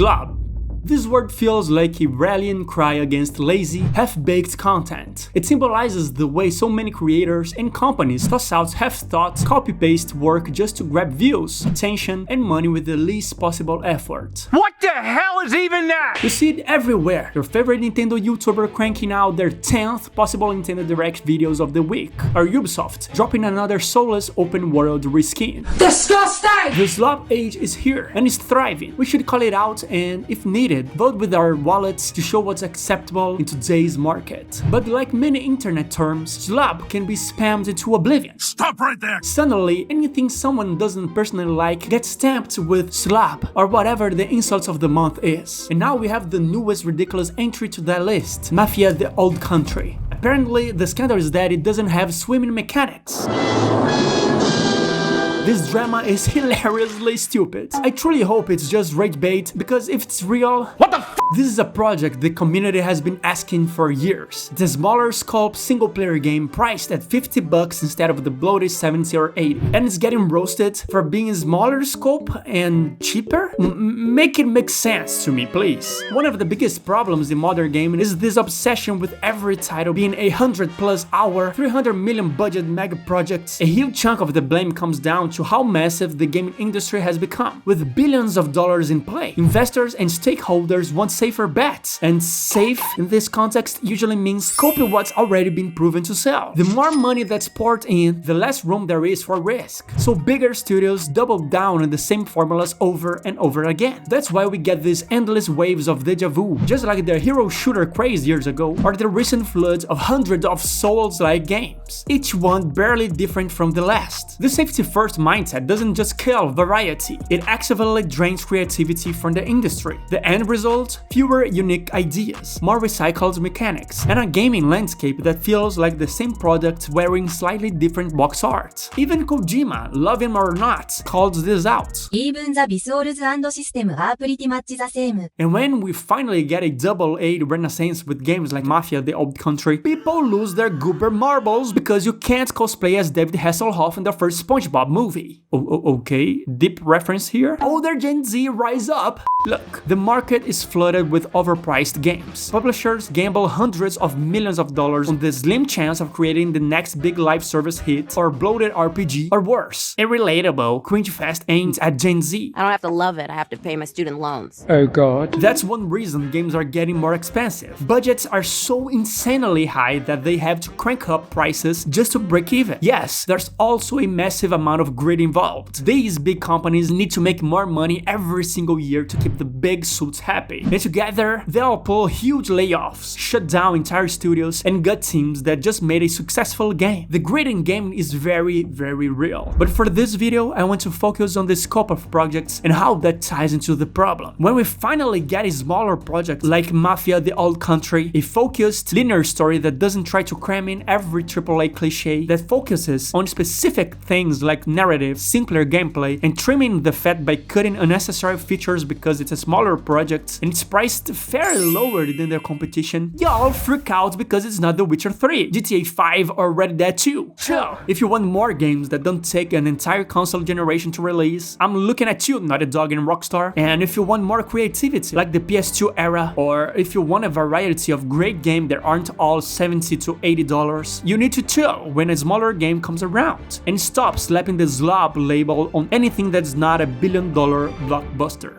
SLOP. This word feels like a rallying cry against lazy, half-baked content. It symbolizes the way so many creators and companies toss out half-thought, copy-paste work just to grab views, attention, and money with the least possible effort. What the hell is even that? You see it everywhere. Your favorite Nintendo YouTuber cranking out their 10th possible Nintendo Direct videos of the week, or Ubisoft dropping another soulless open-world reskin. Disgusting! The SLOP age is here, and is thriving. We should call it out and, if needed, vote with our wallets to show what's acceptable in today's market. But like many internet terms, SLOP can be spammed into oblivion. Stop right there! Suddenly, anything someone doesn't personally like gets stamped with SLOP or whatever the insults of the month is. And now we have the newest ridiculous entry to that list, Mafia the Old Country. Apparently, the scandal is that it doesn't have swimming mechanics. This drama is hilariously stupid. I truly hope it's just rage bait, because if it's real, what the f? This is a project the community has been asking for years. It's a smaller scope single-player game priced at $50 instead of the bloated 70 or 80. And it's getting roasted for being a smaller scope and cheaper? Make it make sense to me, please. One of the biggest problems in modern gaming is this obsession with every title being a 100+ hour, 300 million budget mega projects. A huge chunk of the blame comes down to how massive the gaming industry has become. With billions of dollars in play, investors and stakeholders want safer bets, and safe in this context usually means copy what's already been proven to sell. The more money that's poured in, the less room there is for risk. So bigger studios double down on the same formulas over and over again. That's why we get these endless waves of deja vu, just like the hero shooter craze years ago, or the recent flood of hundreds of Souls-like games, each one barely different from the last. The safety-first mindset doesn't just kill variety, it actively drains creativity from the industry. The end result? Fewer unique ideas, more recycled mechanics, and a gaming landscape that feels like the same product wearing slightly different box art. Even Kojima, love him or not, calls this out. Even the visuals and system are pretty much the same. And when we finally get a double-A renaissance with games like Mafia the Old Country, people lose their goober marbles because you can't cosplay as David Hasselhoff in the first SpongeBob movie. Okay, deep reference here? Older Gen Z, rise up! Look, the market is flooded with overpriced games. Publishers gamble hundreds of millions of dollars on the slim chance of creating the next big live service hit or bloated RPG, or worse, a relatable, cringe-fest aimed at Gen Z. I don't have to love it, I have to pay my student loans. Oh god. That's one reason games are getting more expensive. Budgets are so insanely high that they have to crank up prices just to break even. Yes, there's also a massive amount of greed involved. These big companies need to make more money every single year to keep the big suits happy. And together, they'll pull huge layoffs, shut down entire studios, and gut teams that just made a successful game. The greed in gaming is very, very real. But for this video, I want to focus on the scope of projects and how that ties into the problem. When we finally get a smaller project like Mafia the Old Country, a focused, linear story that doesn't try to cram in every AAA cliche, that focuses on specific things like narrative, simpler gameplay, and trimming the fat by cutting unnecessary features because it's a smaller project and it's priced fairly lower than their competition, y'all freak out because it's not The Witcher 3, GTA 5, or Red Dead 2. Chill. If you want more games that don't take an entire console generation to release, I'm looking at you, Naughty Dog and Rockstar. And if you want more creativity like the PS2 era, or if you want a variety of great games that aren't all $70 to $80, you need to chill when a smaller game comes around and stop slapping the SLOP label on anything that's not a $1 billion blockbuster.